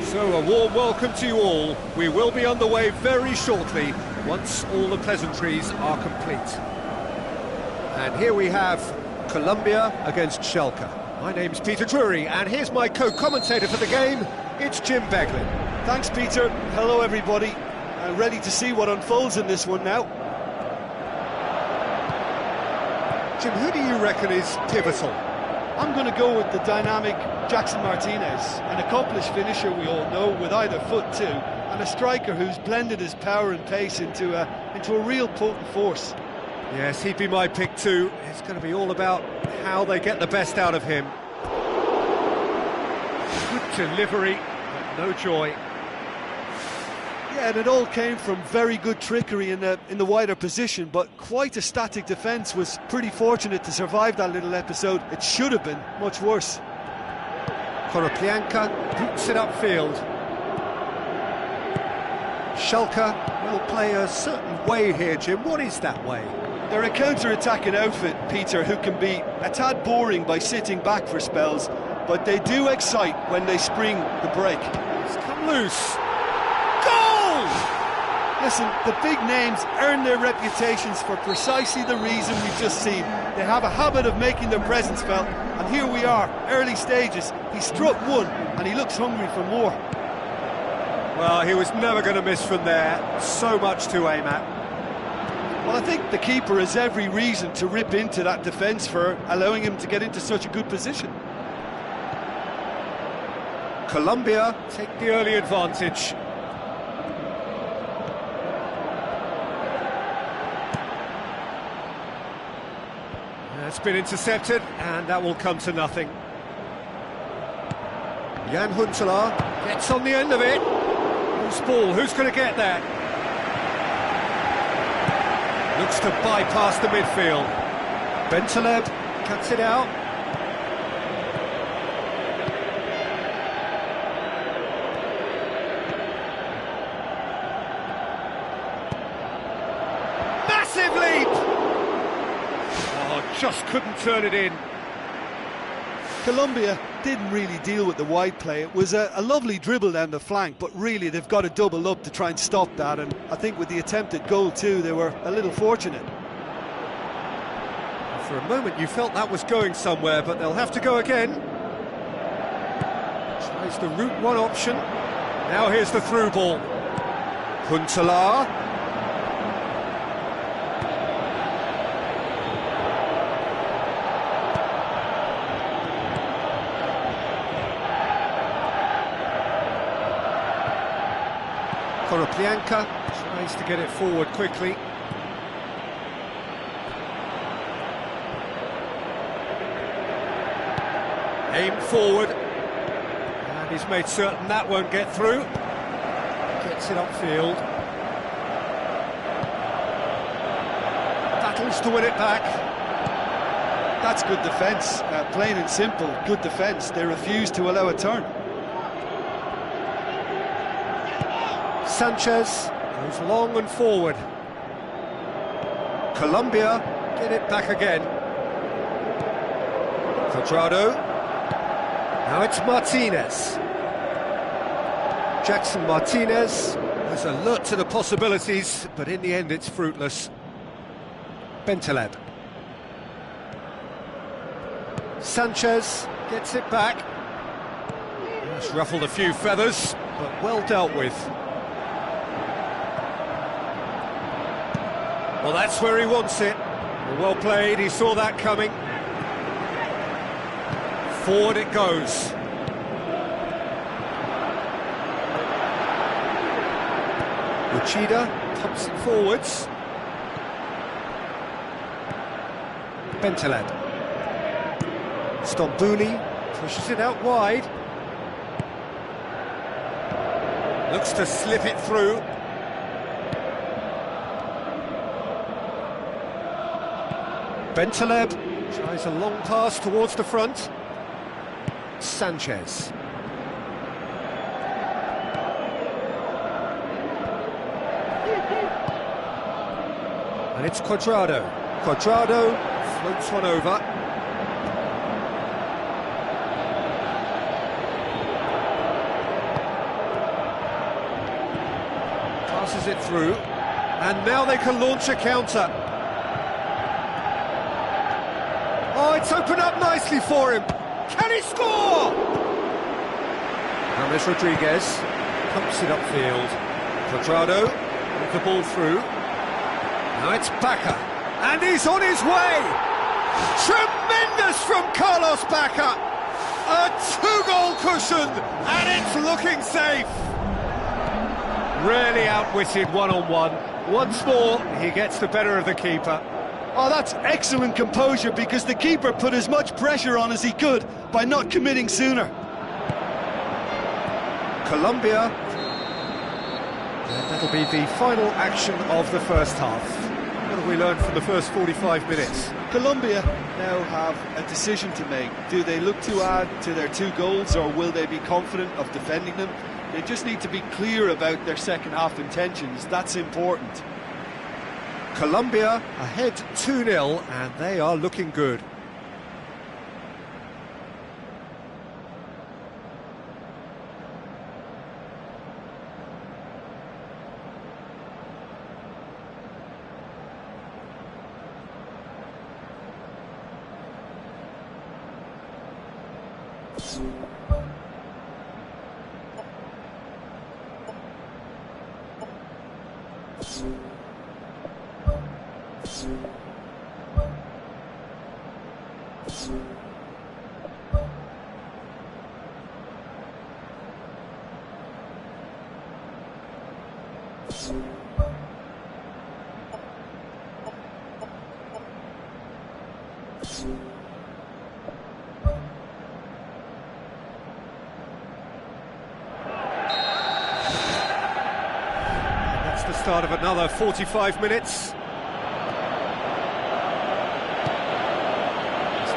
So, a warm welcome to you all. We will be on the way very shortly, once all the pleasantries are complete. And here we have Colombia against Schalke. My name's Peter Drury, and here's my co-commentator for the game, it's Jim Beglin. Thanks, Peter. Hello, everybody. Ready to see what unfolds in this one now. Jim, who do you reckon is pivotal? I'm going to go with the dynamic Jackson Martinez, an accomplished finisher we all know, with either foot too, and a striker who's blended his power and pace into a real potent force. Yes, he'd be my pick too. It's going to be all about how they get the best out of him. Good delivery, but no joy. Yeah, and it all came from very good trickery in the wider position, but quite a static defence. Was pretty fortunate to survive that little episode. It should have been much worse. Koroplianka boots it upfield. Schalke will play a certain way here, Jim. What is that way? They're a counter-attacking outfit, Peter, who can be a tad boring by sitting back for spells, but they do excite when they spring the break. It's come loose. Listen, the big names earn their reputations for precisely the reason we've just seen. They have a habit of making their presence felt, and here we are, early stages. He struck one, and he looks hungry for more. Well, he was never going to miss from there. So much to aim at. Well, I think the keeper has every reason to rip into that defence for allowing him to get into such a good position. Colombia take the early advantage. It's been intercepted, and that will come to nothing. Jan Huntelaar gets on the end of it. Loose ball, who's going to get that? Looks to bypass the midfield. Bentaleb cuts it out. Massive leap! Just couldn't turn it in. Colombia didn't really deal with the wide play. It was a lovely dribble down the flank, but really they've got to double up to try and stop that, and I think with the attempted goal too, they were a little fortunate. For a moment you felt that was going somewhere, but they'll have to go again. Tries the route one option. Now here's the through ball. Huntelaar. Koroplianka tries to get it forward quickly. Aim forward. And he's made certain that won't get through. Gets it upfield. Battles to win it back. That's good defence, plain and simple, good defence. They refuse to allow a turn. Sanchez goes long and forward. Colombia get it back again. Cuadrado. Now it's Martinez. Jackson Martinez was alert to the possibilities, but in the end it's fruitless. Bentaleb. Sanchez gets it back. Just ruffled a few feathers, but well dealt with. Well, that's where he wants it. Well played, he saw that coming. Forward it goes. Uchida pumps it forwards. Bentaleb. Stambouli pushes it out wide. Looks to slip it through. Bentaleb tries a long pass towards the front. Sanchez. And it's Cuadrado. Cuadrado floats one over. Passes it through. And now they can launch a counter. Oh, it's opened up nicely for him. Can he score? James Rodriguez pumps it upfield. Cuadrado with the ball through. Now it's Bacca, and he's on his way! Tremendous from Carlos Bacca! A two-goal cushion, and it's looking safe! Really outwitted one-on-one. Once more, he gets the better of the keeper. Oh, that's excellent composure, because the keeper put as much pressure on as he could by not committing sooner. Colombia. And that'll be the final action of the first half. What have we learned from the first 45 minutes? Colombia now have a decision to make. Do they look to add to their 2 goals, or will they be confident of defending them? They just need to be clear about their second half intentions. That's important. Colombia ahead 2-0, and they are looking good. That's the start of another 45 minutes. He's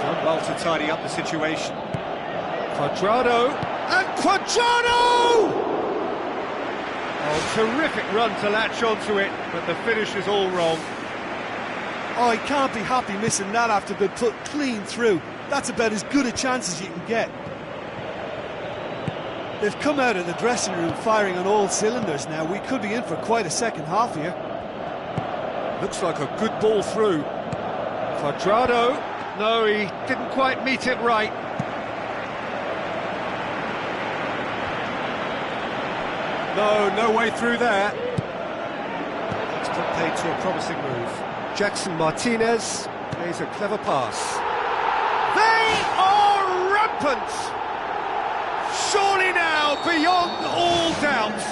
done well to tidy up the situation. Cuadrado, and Cuadrado! Oh, terrific run to latch onto it, but the finish is all wrong. Oh, he can't be happy missing that after being put clean through. That's about as good a chance as you can get. They've come out of the dressing room firing on all cylinders now. We could be in for quite a second half here. Looks like a good ball through. Cuadrado, no, he didn't quite meet it right. No way through there. It's put paid to a promising move. Jackson Martinez plays a clever pass. They are rampant! Surely now, beyond all doubt.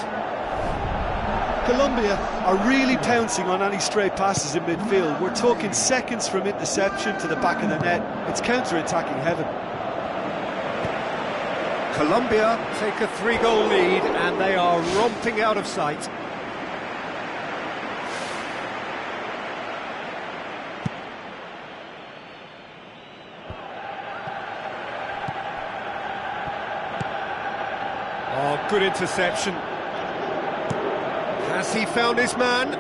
Colombia are really pouncing on any stray passes in midfield. We're talking seconds from interception to the back of the net. It's counter-attacking heaven. Colombia take a 3-goal lead, and they are romping out of sight. Oh, good interception. Has he found his man?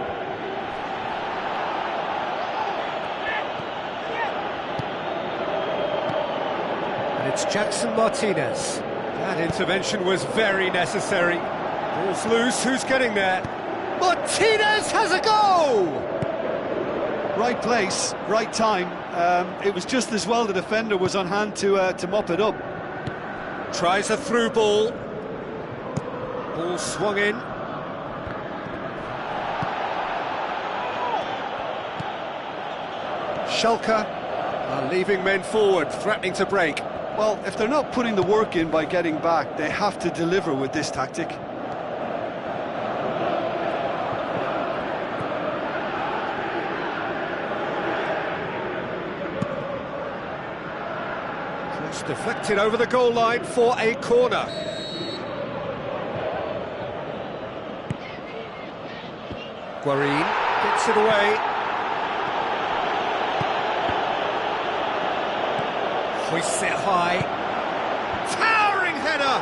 And it's Jackson Martinez. That intervention was very necessary. Ball's loose, who's getting there? Martinez has a go! Right place, right time. It was just as well the defender was on hand to mop it up. Tries a through ball. Ball swung in. Schalke are leaving men forward, threatening to break. Well, if they're not putting the work in by getting back, they have to deliver with this tactic. It's deflected over the goal line for a corner. Guarin gets it away. Hoists it high. Towering header!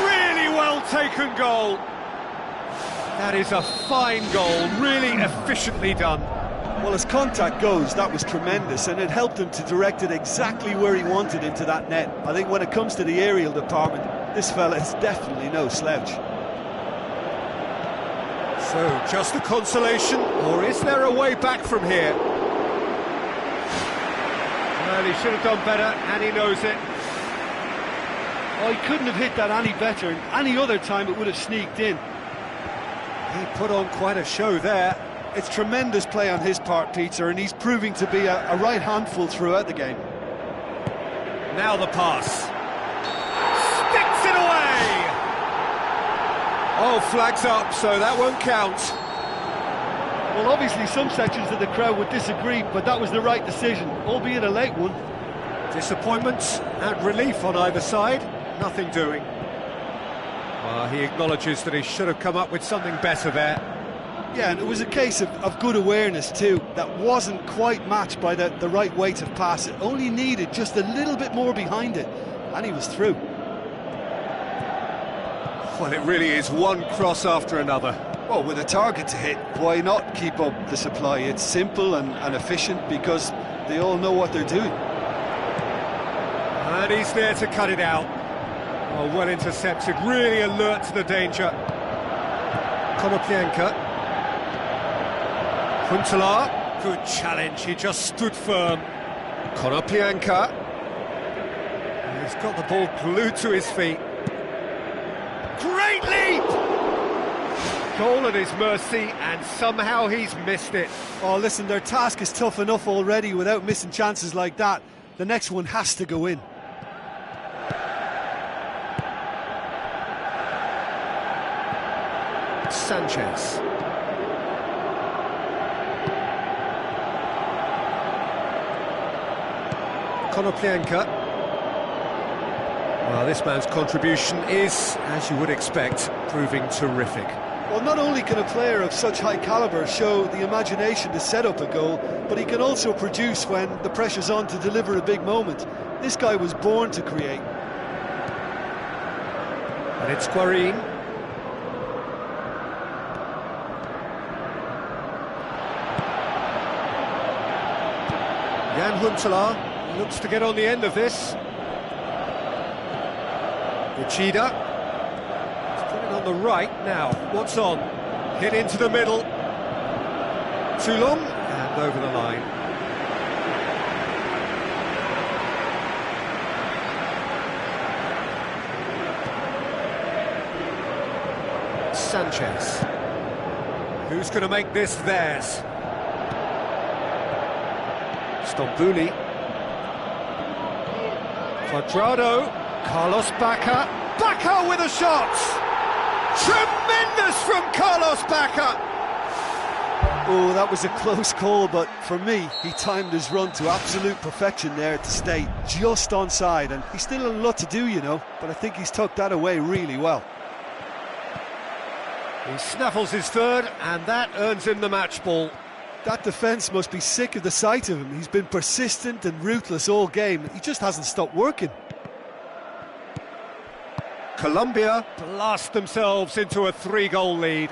Really well taken goal. That is a fine goal, really efficiently done. Well, as contact goes, that was tremendous, and it helped him to direct it exactly where he wanted into that net. I think when it comes to the aerial department, this fella is definitely no slouch. So, just a consolation, or is there a way back from here? Well, he should have done better, and he knows it. Oh, he couldn't have hit that any better, and any other time it would have sneaked in. He put on quite a show there. It's tremendous play on his part, Peter, and he's proving to be a right handful throughout the game. Now the pass. Sticks it away! Oh, flags up, so that won't count. Well, obviously some sections of the crowd would disagree, but that was the right decision, albeit a late one. Disappointment and relief on either side. Nothing doing. He acknowledges that he should have come up with something better there. Yeah, and it was a case of good awareness too. That wasn't quite matched by the right weight of pass. It only needed just a little bit more behind it, and he was through. Well, it really is one cross after another. Well, with a target to hit, why not keep up the supply? It's simple and efficient because they all know what they're doing. And he's there to cut it out. Oh, well intercepted, really alert to the danger. Konoplyanka. Huntelaar, good challenge, he just stood firm. Konoplyanka. He's got the ball glued to his feet. Great leap! Goal at his mercy, and somehow he's missed it. Oh, listen, their task is tough enough already without missing chances like that. The next one has to go in. Sanchez. Konoplyanka. Well, this man's contribution is, as you would expect, proving terrific. Well, not only can a player of such high calibre show the imagination to set up a goal, but he can also produce when the pressure's on to deliver a big moment. This guy was born to create. And it's Guarin. Jan Huntelaar looks to get on the end of this. Uchida. He's put it on the right now. What's on? Hit into the middle. Too long and over the line. Sanchez. Who's going to make this theirs? Stambouli. Quadrado. Carlos Bacca. Bacca with a shot! Tremendous from Carlos Bacca! Oh, that was a close call, but for me, he timed his run to absolute perfection there to stay just onside, and he's still a lot to do, you know, but I think he's tucked that away really well. He snaffles his third, and that earns him the match ball. That defence must be sick of the sight of him. He's been persistent and ruthless all game. He just hasn't stopped working. Colombia blast themselves into a 3-goal lead.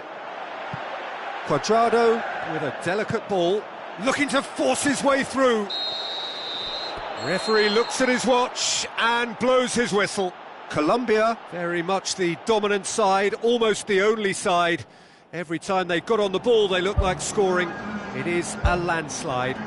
Quadrado with a delicate ball, looking to force his way through. Referee looks at his watch and blows his whistle. Colombia, very much the dominant side, almost the only side. Every time they got on the ball, they looked like scoring. It is a landslide.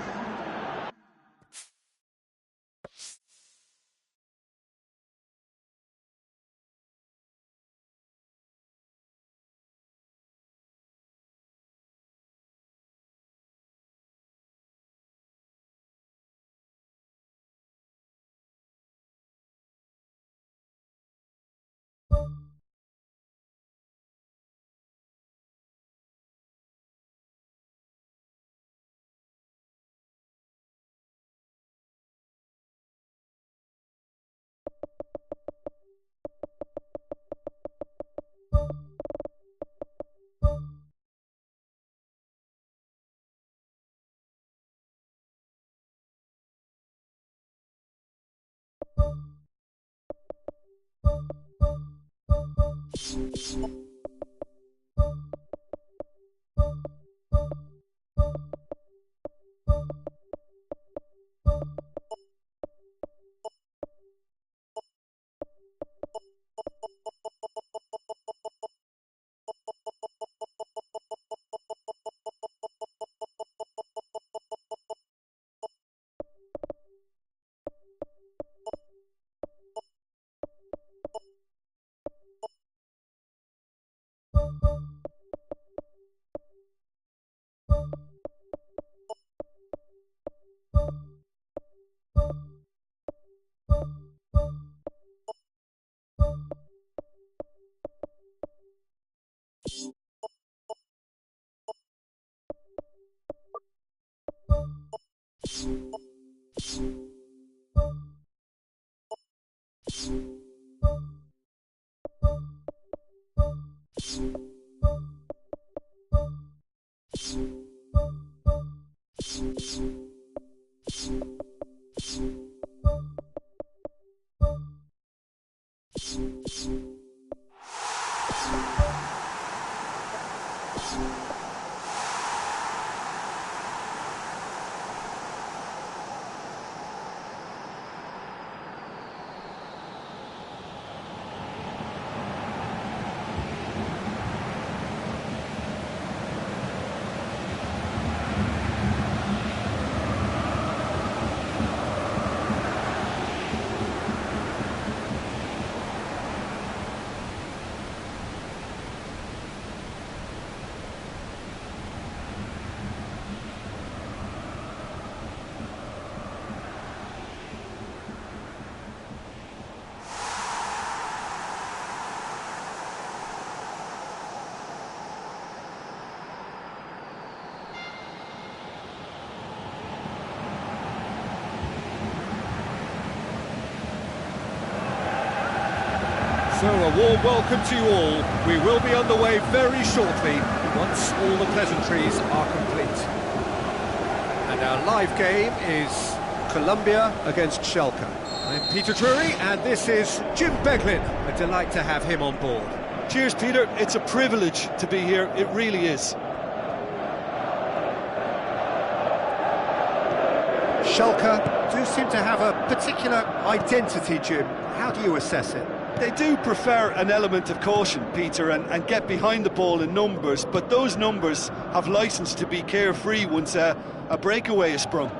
So a warm welcome to you all. We will be underway very shortly, once all the pleasantries are complete. And our live game is Colombia against Schalke. I'm Peter Drury, and this is Jim Beglin. A delight to have him on board. Cheers, Peter. It's a privilege to be here. It really is. Schalke do seem to have a particular identity, Jim. How do you assess it? They do prefer an element of caution, Peter, and get behind the ball in numbers, but those numbers have licence to be carefree once a breakaway is sprung.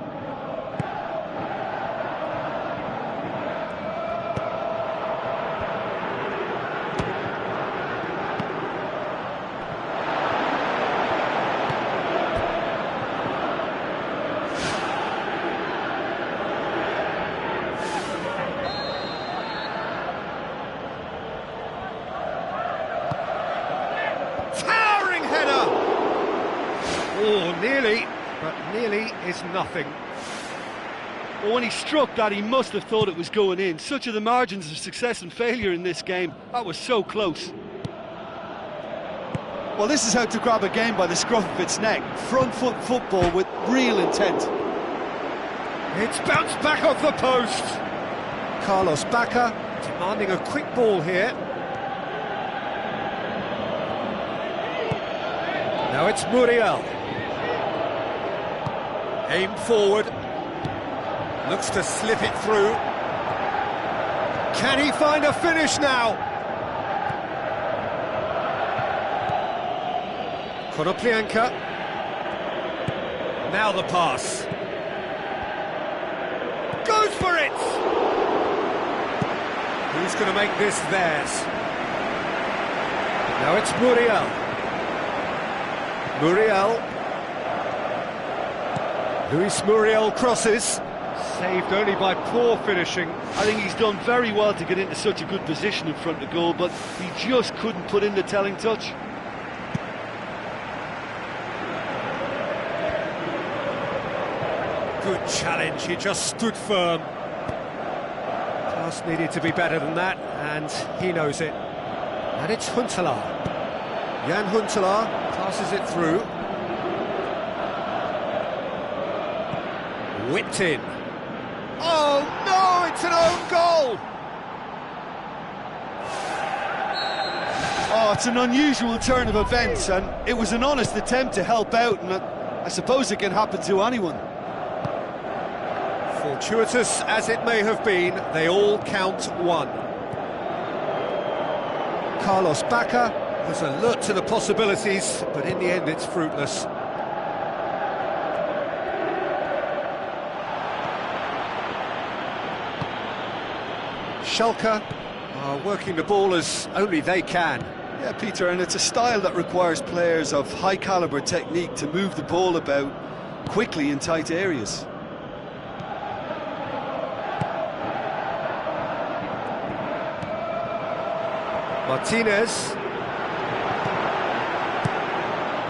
Oh, nearly, but nearly is nothing. Well, when he struck that, he must have thought it was going in. Such are the margins of success and failure in this game. That was so close. Well, this is how to grab a game by the scruff of its neck. Front foot football with real intent. It's bounced back off the post. Carlos Bacca demanding a quick ball here. Now it's Muriel. Aim forward. Looks to slip it through. Can he find a finish now? Konoplyanka. Now the pass. Goes for it! Who's going to make this theirs? Now it's Muriel. Muriel. Luis Muriel crosses. Saved only by poor finishing. I think he's done very well to get into such a good position in front of goal, but he just couldn't put in the telling touch. Good challenge, he just stood firm. Pass needed to be better than that, and he knows it. And it's Huntelaar. Jan Huntelaar passes it through. Whipped in. Oh no, It's an own goal! Oh, it's an unusual turn of events, and it was an honest attempt to help out, and I suppose it can happen to anyone. Fortuitous as it may have been, they all count one. Carlos Bacca was alert to the possibilities, but in the end it's fruitless. Schalke are working the ball as only they can. Yeah, Peter, and it's a style that requires players of high-caliber technique to move the ball about quickly in tight areas. Martinez.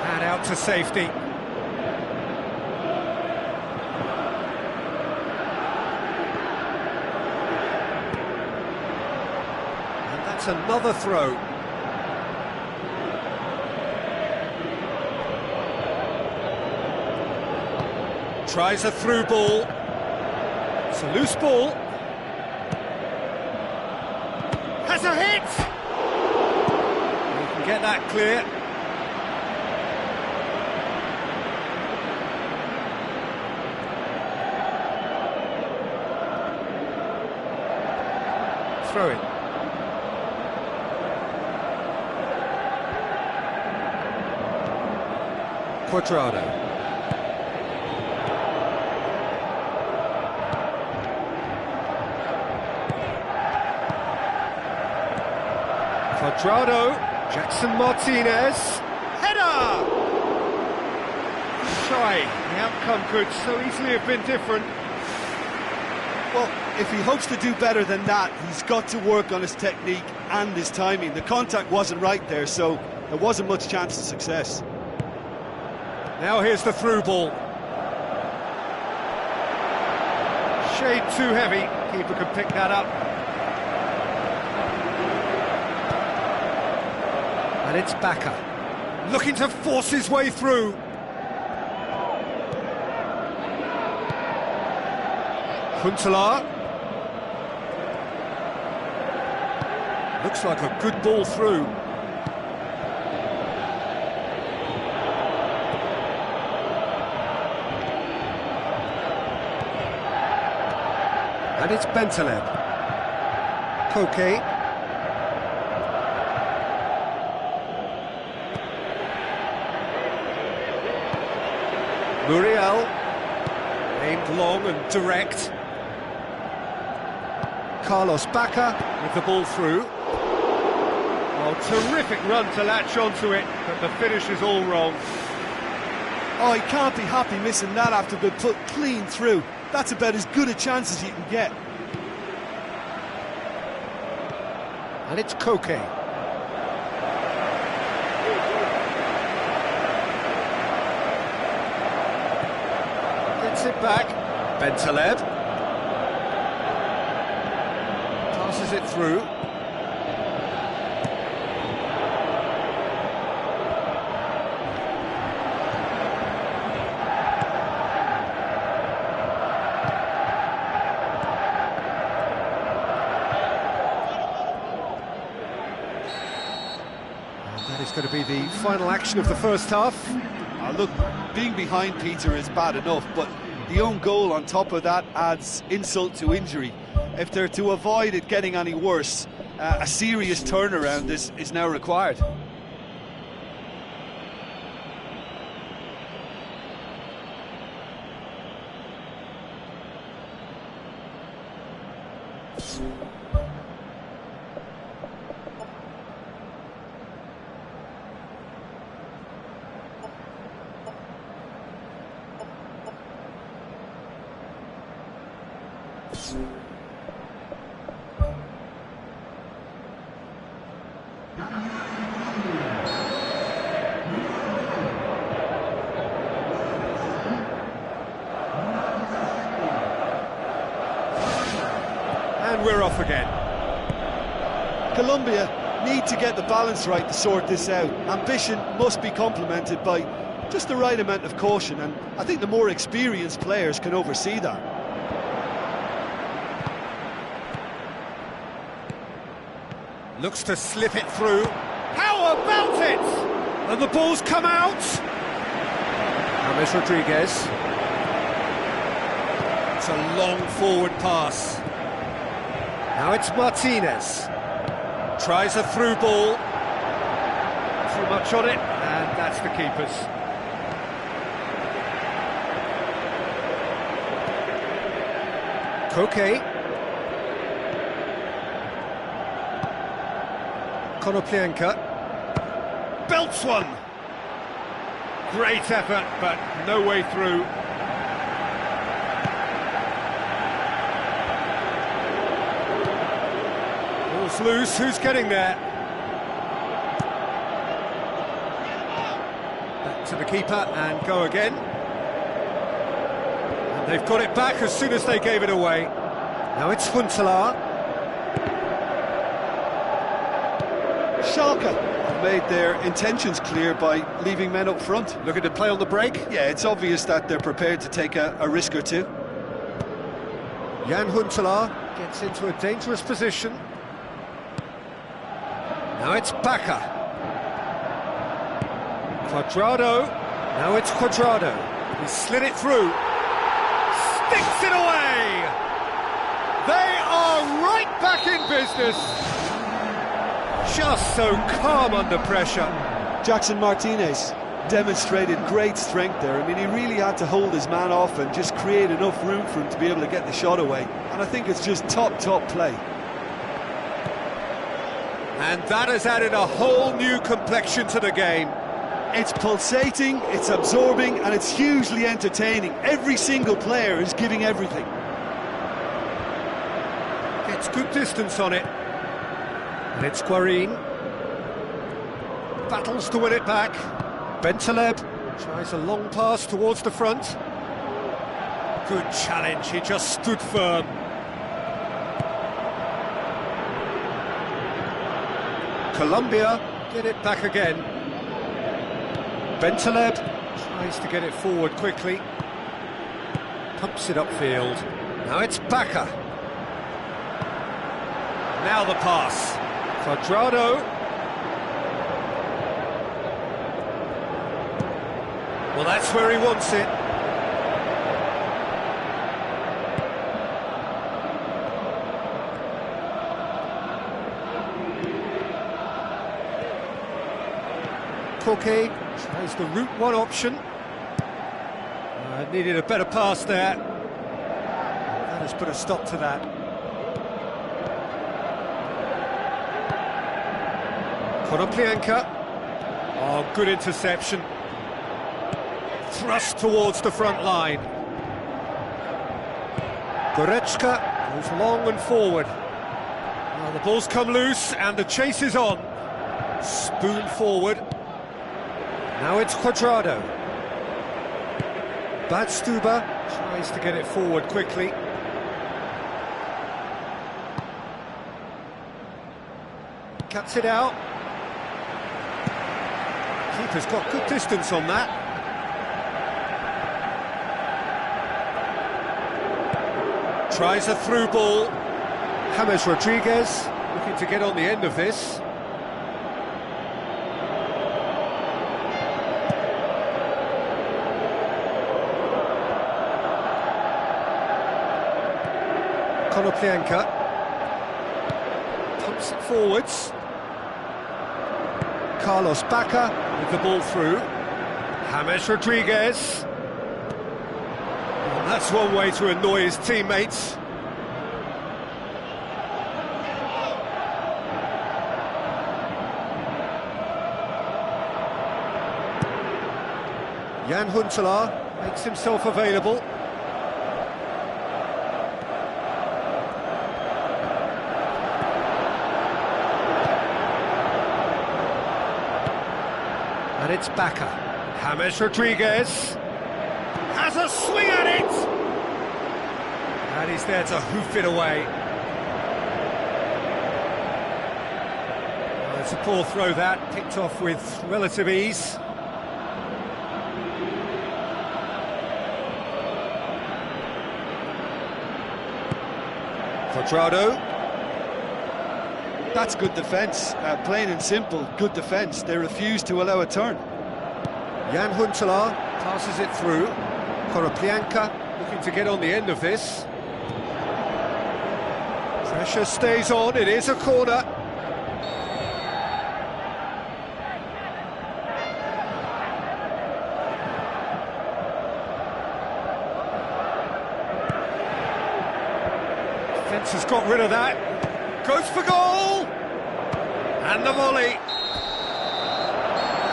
And out to safety. And that's another throw. Tries a through ball. It's a loose ball. Has a hit! You can get that clear. Throw it. Quadrado. Quadrado, Jackson Martinez, header! Shy, the outcome could so easily have been different. Well, if he hopes to do better than that, he's got to work on his technique and his timing. The contact wasn't right there, so there wasn't much chance of success. Now here's the through ball. Shade too heavy, keeper can pick that up. And it's Bacca, looking to force his way through. Huntelaar. Looks like a good ball through. And it's Bentaleb. Koke. Muriel, aimed long and direct. Carlos Bacca with the ball through. Oh, terrific run to latch onto it, but the finish is all wrong. Oh, he can't be happy missing that after being put clean through. That's about as good a chance as you can get. And it's Koke. It back, Bentaleb passes it through. And that is going to be the final action of the first half. Look, being behind Peter is bad enough, but the own goal on top of that adds insult to injury. If they're to avoid it getting any worse, a serious turnaround is now required. And we're off again. Colombia need to get the balance right to sort this out. Ambition must be complemented by just the right amount of caution, and I think the more experienced players can oversee that. Looks to slip it through. How about it? And the ball's come out. James Rodriguez. It's a long forward pass. Now it's Martinez. Tries a through ball. Too much on it, and that's the keeper's. Koke. Konoplyanka. Belts one. Great effort, but no way through. Ball's loose, who's getting there? Back to the keeper and go again. And they've got it back as soon as they gave it away. Now it's Huntelaar. Schalke made their intentions clear by leaving men up front. Looking to play on the break. Yeah, it's obvious that they're prepared to take a risk or two. Jan Huntelaar gets into a dangerous position. Now it's Bakker. Cuadrado. Now it's Cuadrado. He slid it through. Sticks it away! They are right back in business. Just so calm under pressure. Jackson Martinez demonstrated great strength there. I mean, he really had to hold his man off and just create enough room for him to be able to get the shot away. And I think it's just top play. And that has added a whole new complexion to the game. It's pulsating, it's absorbing, and it's hugely entertaining. Every single player is giving everything. Gets good distance on it. And it's Guarin. Battles to win it back. Bentaleb tries a long pass towards the front. Good challenge, he just stood firm. Colombia get it back again. Bentaleb tries to get it forward quickly. Pumps it upfield. Now it's Bakker. Now the pass. Cuadrado. Well, that's where he wants it. Koke tries the route one option. Needed a better pass there. That has put a stop to that. Konoplyanka. Oh, good interception. Thrust towards the front line. Goretzka goes long and forward. Now the ball's come loose and the chase is on. Spoon forward. Now it's Cuadrado. Badstuber tries to get it forward quickly. Cuts it out. Keeper's got good distance on that. Tries a through ball. James Rodriguez looking to get on the end of this. Konoplyanka pumps it forwards. Carlos Bakker with the ball through. James Rodriguez. Well, that's one way to annoy his teammates. Jan Huntelaar makes himself available. And it's Bakker. James Rodriguez has a swing at it! And he's there to hoof it away. Well, it's a poor throw that, picked off with relative ease. Cuadrado. That's good defence, plain and simple, good defence. They refuse to allow a turn. Jan Huntelaar passes it through. Koroplianka looking to get on the end of this. Pressure stays on, it is a corner. Defence has got rid of that. Goes for goal! And the volley.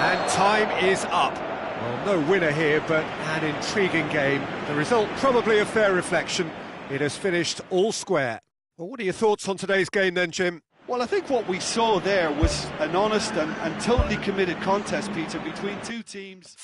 And time is up. Well, no winner here, but an intriguing game. The result probably a fair reflection. It has finished all square. Well, what are your thoughts on today's game then, Jim? Well, I think what we saw there was an honest and totally committed contest, Peter, between two teams.